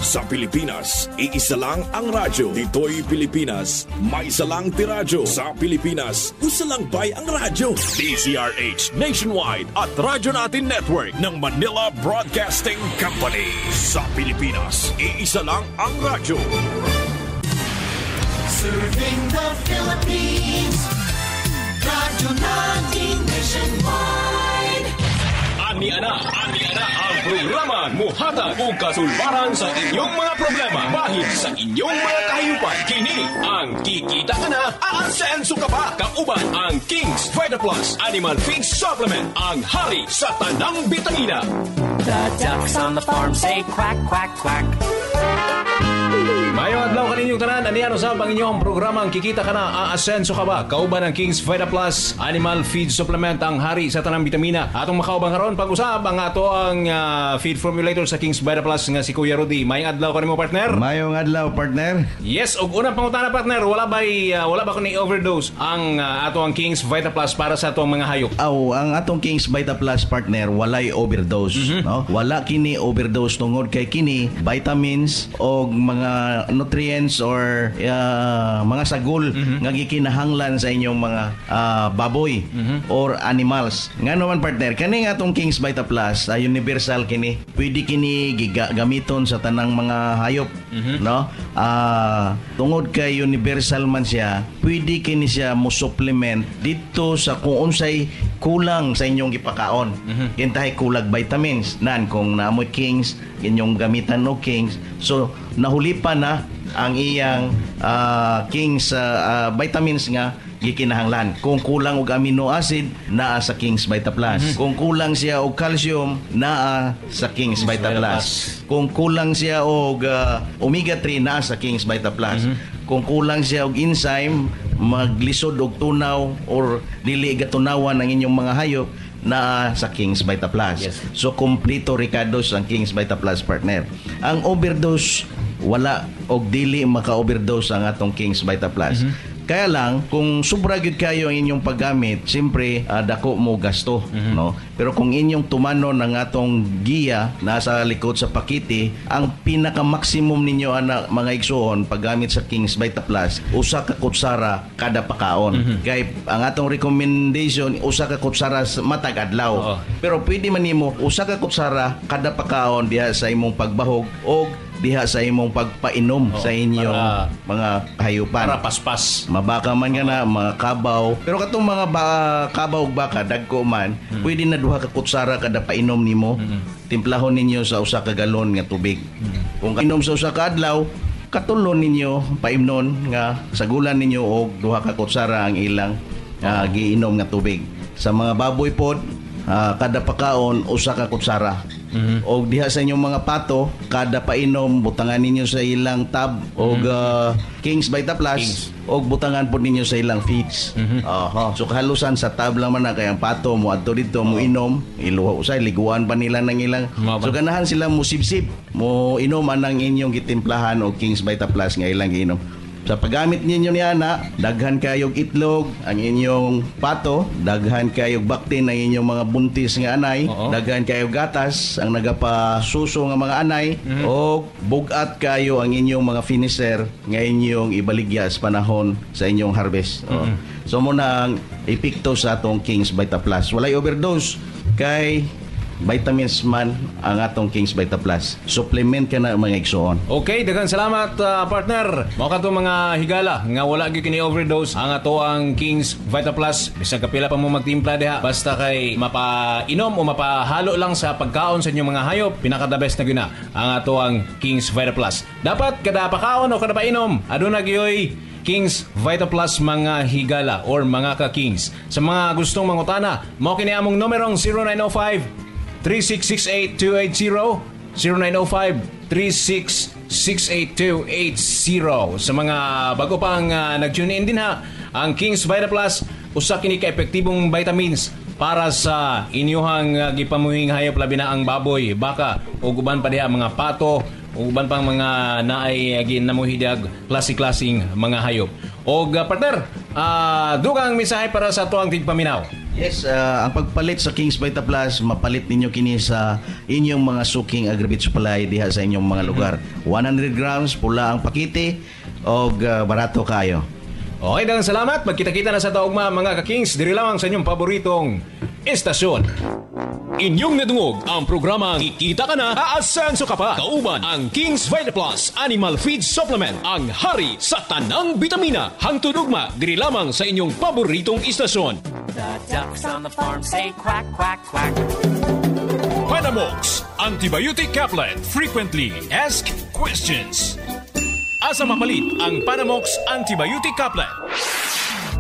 Sa Pilipinas, iisa lang ang radyo. Dito'y Pilipinas, may isa lang tiradyo. Sa Pilipinas, usa lang bay ang radyo. DZRH Nationwide at Radyo Natin Network ng Manila Broadcasting Company. Sa Pilipinas, iisa lang ang radyo. Serving the Philippines, Radyo Natin Nationwide. Ani ana ang programa muhatag og kasulbaran sa inyong mga problema bahin sa inyong mga kahiyupan. Kini ang Kikita Ka Na, aasenso ka pa. Kauban ang King's Vita Plus Animal Feed Supplement, ang hari sa tanang bitamina. The ducks on the farm say quack, quack, quack. Mayong adlaw kaninyong tanan, aniyan usab ang inyong programang Kikita Ka Na, aasenso ka ba? Kauban ang King's Vita Plus Animal Feed Supplement, ang hari sa tanang bitamina. Atong makaubang karon pag-usab ang ato ang feed formulator sa King's Vita Plus nga si Kuya Rudy. Mayong adlaw kanimo, partner. Mayong adlaw, partner. Yes, og unang pangutana, partner, wala ba ko ni overdose ang ato ang King's Vita Plus para sa atong mga hayop? Ang atong King's Vita Plus, partner, walay overdose, no? Wala kini overdose tungod kay kini vitamins o mga nutrients or mga sagol nga gikinahanglan sa inyong mga baboy or animals. Nga naman, partner, kani nga atong King's Vita Plus, universal kini. Pwede kini gamiton sa tanang mga hayop, no? Tungod kay universal man siya, pwede kini siya mo supplement dito sa kung unsay kulang sa inyong gipakaon. Kintahay kulag vitamins nan kung naamoy King's inyong gamitan no King's, so nahulipan na ang iyang King's vitamins nga gikinahanglan. Kung kulang og amino acid, naa sa King's Vita Plus. Kung kulang siya og calcium, naa sa King's Vita Plus. Kung kulang siya og omega 3, naa sa King's Vita Plus. Kung kulang siya og enzyme, maglisod og tunaw or dili gatunawan ang inyong mga hayop, na sa King's Vita Plus. Yes. So kompleto Ricardos ang King's Vita Plus, partner. Ang overdose, wala og dili maka-overdose ang atong King's Vita Plus. Kaya lang, kung sobra gyud kayo ang inyong paggamit, siyempre dako mo gasto, no? Pero kung inyong tumano ng atong giya nasa likod sa pakiti, ang pinaka-maximum ninyo ana mga igsoon paggamit sa King's Vita Plus, usa ka kutsara kada pakaon. Kay ang atong recommendation, usa ka kutsara matag adlaw. Pero pwede man nimo usa ka kutsara kada pakaon diha sa imong pagbahog o diha sa imong pagpainom sa inyong mga hayupan. Para paspas. Mabaka man nga na, mga kabaw. Pero katong mga kabaw ug baka, dagko man, pwede na duha ka kutsara kada painom nimo. Timplahon ninyo sa usa ka galon nga tubig. Kung kainom sa usa ka adlaw, katulon ninyo, paimnon nga sagulan ninyo og duha ka kutsara ang ilang giinom nga tubig. Sa mga baboy pod, kada pakaon usa ka kutsara. O diha sa inyong mga pato, kada painom butangan ninyo sa ilang tab og King's Vita Plus og butangan po ninyo sa ilang feeds. So kahalusan sa tab lang man na kay ang pato mo adto dito mo inom, iluha usay liguan pa nila ng ilang. So ganahan sila mo sipsip, mo inom anang inyong gitimplahan og King's Vita Plus nga ilang giinom. Sa paggamit ninyo ni ana, daghan kayog itlog ang inyong pato, daghan kayog baktin ang inyong mga buntis nga anay, daghan kayog gatas ang nagapasuso nga mga anay, o bugat kayo ang inyong mga finisher nga inyong ibaligya sa panahon sa inyong harvest. So muna ang epekto sa atong King's Vita Plus. Walay overdose kay vitamins man ang atong King's Vita Plus. Supplement ka na mga igsoon. Okay, daghang salamat, partner. Mao kadto mga higala nga wala gyud kini overdose ang ato ang King's Vita Plus. Bisan kapila pa mo magtimpla diha, basta kay mapainom o mapahalo lang sa pagkaon sa inyong mga hayop, pinaka-the best na gyud na ang ato ang King's Vita Plus. Dapat kada pakaon o kada painom aduna gyoy King's Vita Plus mga higala or mga ka-Kings. Sa mga gustong mangutana, mao kini among numerong 0905 3668280, 0905-3668280. Sa mga bago pang nag-tune in din ha, ang King's Vita Plus, usa kini ka epektibong vitamins para sa inyuhang gipamuhing hayop labi na ang baboy, baka o uban pa diha mga pato, o uban pang mga naay ginamuhidag klase-klaseng mga hayop. O partner, dugang mensahe para sa tuang tigpaminaw. Yes, ang pagpalit sa King's Vita Plus, mapalit ninyo kini sa inyong mga suking agri-beef supply diha sa inyong mga lugar. 100 grams, pula ang pakite, o barato kayo. Okay, dagang salamat. Magkita-kita na sa taugma mga ka-Kings. Diri lamang sa inyong paboritong estasyon. Inyong nadungog ang programang Kikita Ka Na, Aasenso Ka Pa. Kauban ang King's Vita Plus Animal Feed Supplement, ang hari sa tanang bitamina. Hangtod ugma, diri lamang sa inyong paboritong estasyon. The ducks on the farm say quack, quack, quack. Panamox Antibiotic Caplet. Frequently Asked Questions. Asa mapalit ang Panamox Antibiotic Caplet?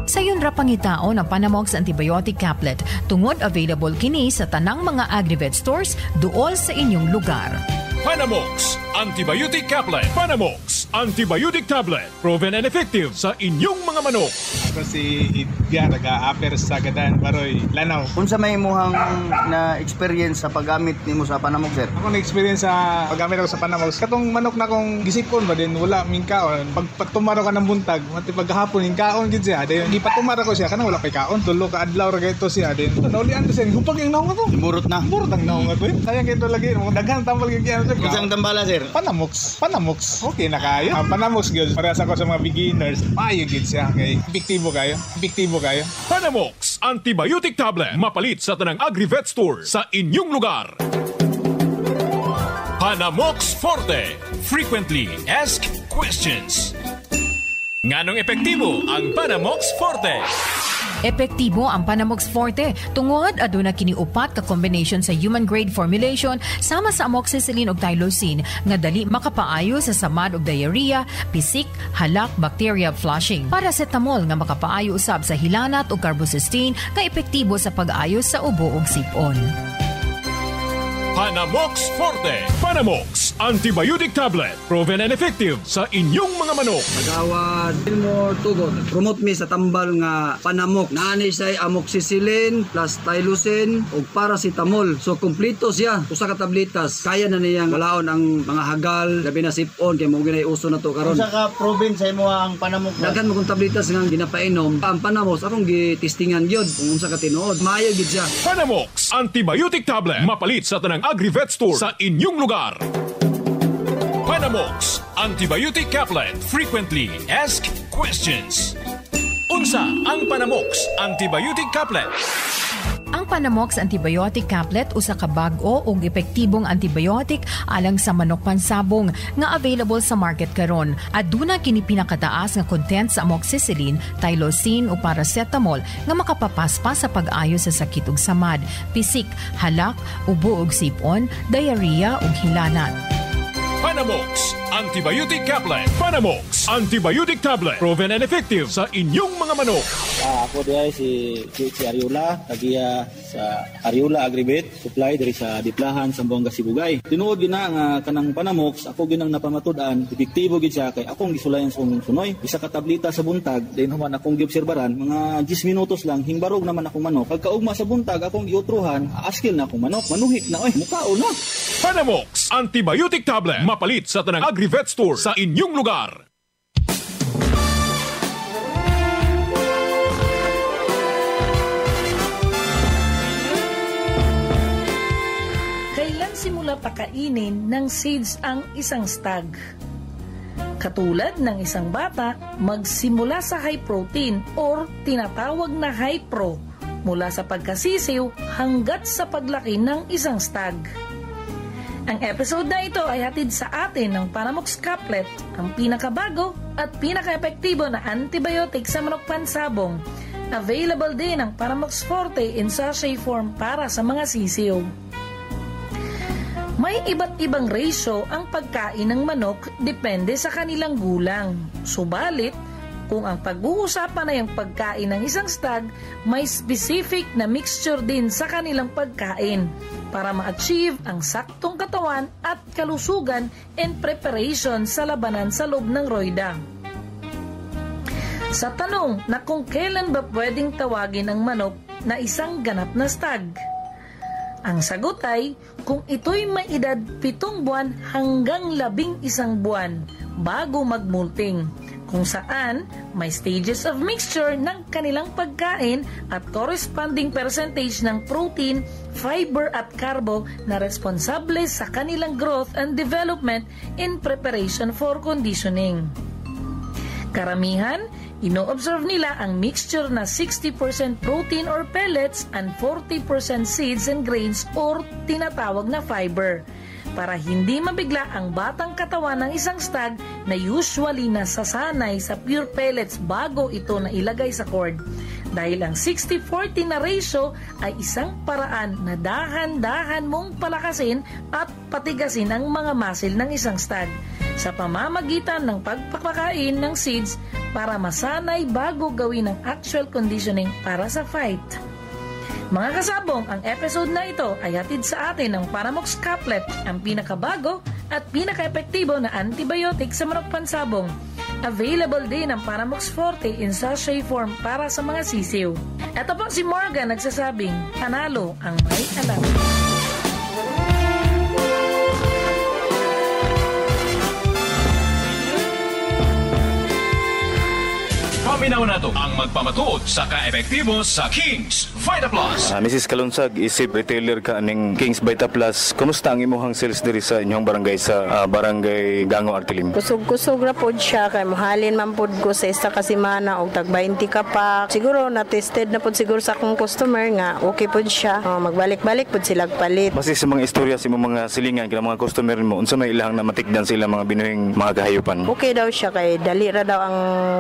Sa yun ra pangitaon ang Panamox Antibiotic Caplet tungod available kini sa tanang mga agri-vet stores duol sa inyong lugar. Panamox Antibiotic Caplet. Panamox Antibiotic Tablet. Proven and effective sa inyong mga manok. Ako si Edgar, nag-a-apper sa Gadan, Baroy, Lanao. Unsa may muhang na experience sa paggamit nimo sa Panamox, sir? Ako na-experience sa paggamit ako sa Panamox. Katong manok na kong gisipon ba din, wala ming kaon. Pag tumaro ka ng buntag, mati paghapon yung kaon gid siya. Then ipatumara ko siya, kanang wala pay kaon. Tulo ka adlaw ra kay to siya. Then naulian to siya, hupag yung naong ato. Burot na. Burot ang naong ato. Kaya kito lagi, daghan tambal kay kiyan. Isang tambala, sir. Panamox. Okay na kayo. Ang Panamox gyud para sa ko sa mga beginners. Payo gid siya kay epektibo kayo. Panamox Antibiotic Tablet. Mapalit sa tanang agri-vet store sa inyong lugar. Panamox Forte. Frequently Asked Questions. Nganong epektibo ang Panamox Forte? Epektibo ang Panamox Forte tungod aduna kini upat ka combination sa human grade formulation sama sa amoxicillin ug tylosin nga dali makapaayo sa samad ug diarrhea, pisik, halak, bacteria flushing. Paracetamol nga makapaayo usab sa hilanat ug carbocysteine nga epektibo sa pag-ayo sa ubo ug sipon. Panamox Forte. Panamox Antibiotic Tablet. Proven and effective sa inyong mga manok. Nagawad mo tugot. Promote mi sa tambal nga Panamox. Naani siya amoxicillin plus tylosin ug paracetamol. So kompleto siya. Usa ka tablitas. Kaya na niyang malaon ang mga hagal, labi na sipon kay mo ginay uso na to karon. Usa ka proven sa imo ang Panamox. Daghan mo kung tablitas nga ginapainom. Ang Panamox akong gitistingan gyud kung unsa ka tinuod. Maayo gid siya. Panamox Antibiotic Tablet. Mapalit sa tanang agri-vet store sa inyong lugar. Panamox Antibiotic Caplet. Frequently Asked Questions. Unsa ang Panamox Antibiotic Caplet? Ang Panamox Antibiotic Caplet usa ka bag-o ug epektibong antibiotic alang sa manok pansabong nga available sa market karon. Aduna kini pinakataas nga content sa amoxicillin, tylosin ug paracetamol nga makapapaspas sa pag-ayo sa sakit ug samad, pisik, halak, ubo ug sipon, diarrhea ug hilanat. Panamox Antibiotic Caplet. Panamox Antibiotic Tablet. Proven and effective sa inyong mga manok. Ako diay si Ariola, tagiya sa Ariola Agribet Supply diri sa Diplahan, Zamboanga, Sibugay. Tinuod gina nga kanang Panamox, ako ginang napamatud-an, epektibo gid siya kay akong gisulayan sa sunoy. Isa ka tablita sa buntag, din human akong giobserbaran mga 10 minutos lang hingbarog naman akong manok. Pagkaugma sa buntag akong giutruhan, askil na akong manok, manuhik na mukaon na. Panamox Antibiotic Tablet. Mapalit sa tanang agri-vet store sa inyong lugar. Kailan simula pakainin ng seeds ang isang stag? Katulad ng isang bata, magsimula sa high protein or tinatawag na high pro mula sa pagkasisiw hanggat sa paglaki ng isang stag. Ang episode na ito ay hatid sa atin ng Panamox Caplet, ang pinakabago at pinaka-epektibo na antibiotic sa manok pansabong. Available din ang Panamox Forte in sachet form para sa mga sisiw. May iba't ibang ratio ang pagkain ng manok depende sa kanilang gulang. Subalit, kung ang pag-uusapan ay ang pagkain ng isang stag, may specific na mixture din sa kanilang pagkain para ma-achieve ang saktong katawan at kalusugan and preparation sa labanan sa loob ng royda. Sa tanong na kung kailan ba pwedeng tawagin ang manok na isang ganap na stag? Ang sagot ay kung ito'y may edad 7 buwan hanggang 11 buwan bago magmulting, kung saan may stages of mixture ng kanilang pagkain at corresponding percentage ng protein, fiber at carbo na responsable sa kanilang growth and development in preparation for conditioning. Karamihan, ino-observe nila ang mixture na 60% protein or pellets and 40% seeds and grains or tinatawag na fiber, para hindi mabigla ang batang katawan ng isang stag na usually nasasanay sa pure pellets bago ito na ilagay sa cord. Dahil ang 60-40 na ratio ay isang paraan na dahan-dahan mong palakasin at patigasin ang mga muscle ng isang stag sa pamamagitan ng pagpapakain ng seeds para masanay bago gawin ang actual conditioning para sa fight. Mga kasabong, ang episode na ito ay hatid sa atin ng Panamox Caplet, ang pinakabago at pinaka-epektibo na antibiotic sa manok pansabong. Available din ang Panamox Forte in sachet form para sa mga sisiw. Ito po si Morgan nagsasabing, panalo ang may alam. Paminaw na to ang magpamatuod sa ka-epektibo sa King's Vita Plus. Mrs. Kalunsag, isip retailer ka aning King's Vita Plus. Kumusta ang imuhang sales diri sa inyong barangay sa barangay Gango Artilim? Kusog-kusog ra pod siya kay mahalin man pod ko sa isa ka semana og tag 20 ka pa. Siguro na tested na pod siguro sa akong customer nga okay pod siya. Magbalik-balik pod sila palit. Base sa mga istorya sa mga silingan kay mga customer mo, unsa may ilahang namatikdan sa ilang mga binuhing mga kahayupan? Okay daw siya kay dali ra daw ang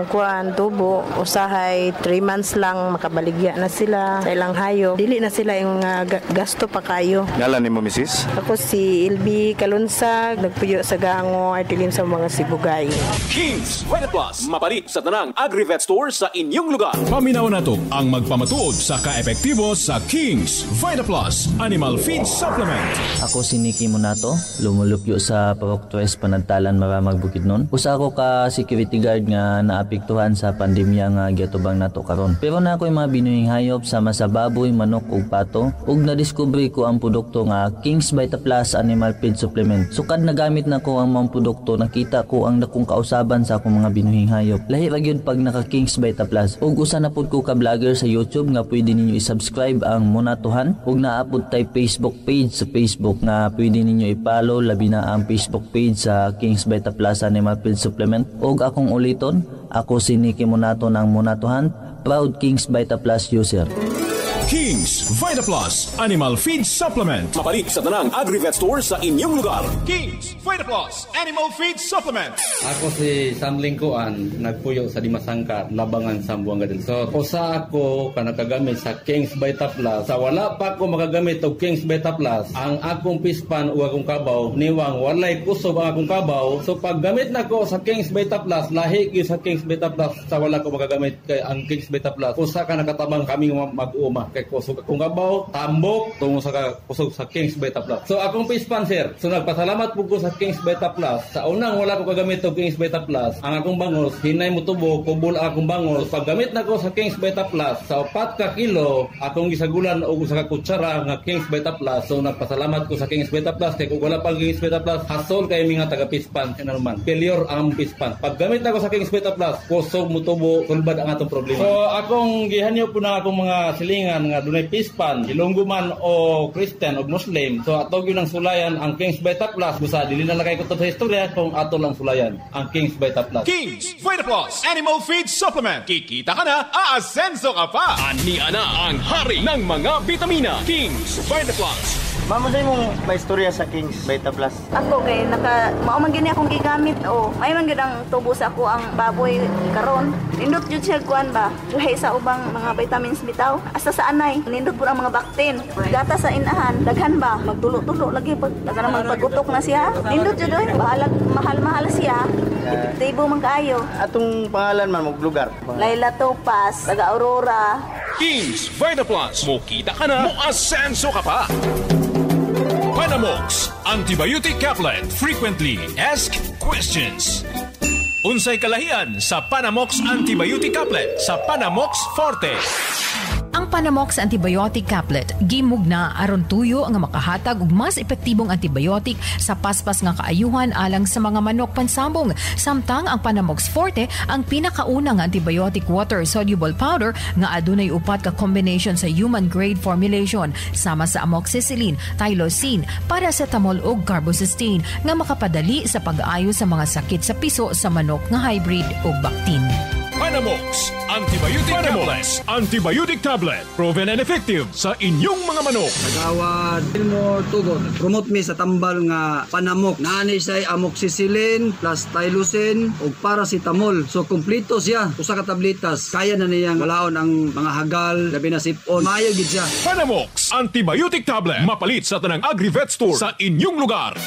kuan tubo. Usahay 3 months lang makabaligya na sila sa ilang hayop. Dili na sila yung gasto pa kayo. Ngalan ni mo, Mrs.? Ako si Ilby Kalunsag, nagpuyo sa Gango Artilim sa mga Sibugay. King's Vita Plus, mapalit sa tanang Agri-Vet Store sa inyong lugar. Paminaw na to ang magpamatuod sa ka-epektibo sa King's Vita Plus Animal Feed Supplement. Ako si Nicky Munato, lumulupyo sa Paroktres Panagtalan Maramag Bukidnon. Usa ko ka security guard nga naapektuhan sa pandemya nga giatubang nato karon. Pero na ako'y mga binuhing hayop sama sa baboy, manok ug pato ug na-discovery ko ang produkto nga King's Vita Plus Animal Feed Supplement. Sukad na gamit na ko ang mga produkto, nakita ko ang dakong kausaban sa akong mga binuhing hayop. Lahi ra gyud pag naka King's Vita Plus. Ug usa na pud ko ka vlogger sa YouTube nga pwede ninyo i-subscribe ang Munatuhan ug naapod tay Facebook page sa Facebook nga pwede ninyo i-follow, labi na ang Facebook page sa King's Vita Plus Animal Feed Supplement. Ug akong uliton, ako si Nicky Munato ng Munatuhan, proud King's Vita Plus user. King's Vita Plus Animal Feed Supplement. Mapalit sa tanang Agri-Vet Store sa inyong lugar. King's Vita Plus Animal Feed Supplement. Ako si Sam Lingkuan, nagpuyo sa Dimasangka, Labangan, Sambuanga del Sur. Usa ako ka nakagamit sa King's Vita Plus. Sa wala pa ako makagamit og King's Vita Plus, ang akong pispan o akong kabaw, niwang walay kusog ang akong kabaw. So paggamit na ko sa King's Vita Plus, lahi ko sa King's Vita Plus, sa wala ko makagamit kay ang King's Vita Plus. Usa ka nakatabang kami mag-uma. Kay kusog akong kabaw, tambok, tungo sa kusog sa King's Vita Plus. So akong pispan sir, so nagpasalamat po ko sa King's Vita Plus. Sa unang wala ko kagamit og King's Vita Plus, ang akong bangos, hinay mo tubo, kubol ang akong bangos. Paggamit na ko sa King's Vita Plus, sa 4 ka kilo, akong gisagulan og sa kutsara nga King's Vita Plus. So nagpasalamat ko sa King's Vita Plus, kay kung wala pa King's Vita Plus, hasol kay mga taga pispan, naman. Failure ang pispan. Paggamit na ko sa King's Vita Plus, kusog mo tubo, sulbad ang atong problema. So akong gihanyo po na akong mga silingan nga dunay pispan, Ilonggo man o Christian o Muslim. So atog yun ang sulayan ang King's Vita Plus. Busa dili na lakay ko to sa istorya kung ato lang sulayan ang King's Vita Plus. King's Vita Plus Animal Feed Supplement. Kikita ka na, aasenso ka pa. Ania na ang hari ng mga vitamina. King's Vita Plus. Mamuday mong may istorya sa King's Vita Plus. Ako kay mao man gini akong gigamit o may man gid ang tubo sa ako ang baboy karon. Nindot jud siya kuan ba? Duhay sa ubang mga vitamins bitaw. Asa sa anay, nindot pud ang mga baktin. Gata sa inahan, daghan ba? Magtulo-tulo lagi pag magpagutok na siya. Nindot jud oy, bahalag mahal-mahal siya. Epektibo man kaayo. Atong pangalan man mong lugar. Laila Topaz, taga Aurora. King's Vita Plus. Mukita ka na, muasenso ka pa. Panamox Antibiotic Caplet. Frequently Asked Questions. Unsay kalahian sa Panamox Antibiotic Caplet sa Panamox Forte. Ang Ang Panamox antibiotic caplet gimugna aron tuyo nga makahatag og mas epektibong antibiotic sa paspas nga kaayuhan alang sa mga manok pansabong. Samtang ang Panamox Forte ang pinakauna nga antibiotic water soluble powder nga adunay upat ka combination sa human grade formulation sama sa amoxicillin, tylosin, paracetamol ug carbocysteine nga makapadali sa pag-ayo sa mga sakit sa piso sa manok nga hybrid ug Bactin. Panamox Antibiotic Tablet. Proven and effective sa inyong mga manok. Nagawad mo tugon. Promote me sa tambal nga Panamok. Naani siya amoxicillin plus tylosin ug paracetamol. So kompleto siya. Usa ka tablitas. Kaya na niyang malaon ang mga hagal, labi na sipon. Maayo gid siya. Panamox Antibiotic Tablet. Mapalit sa tanang Agri-Vet Store sa inyong lugar.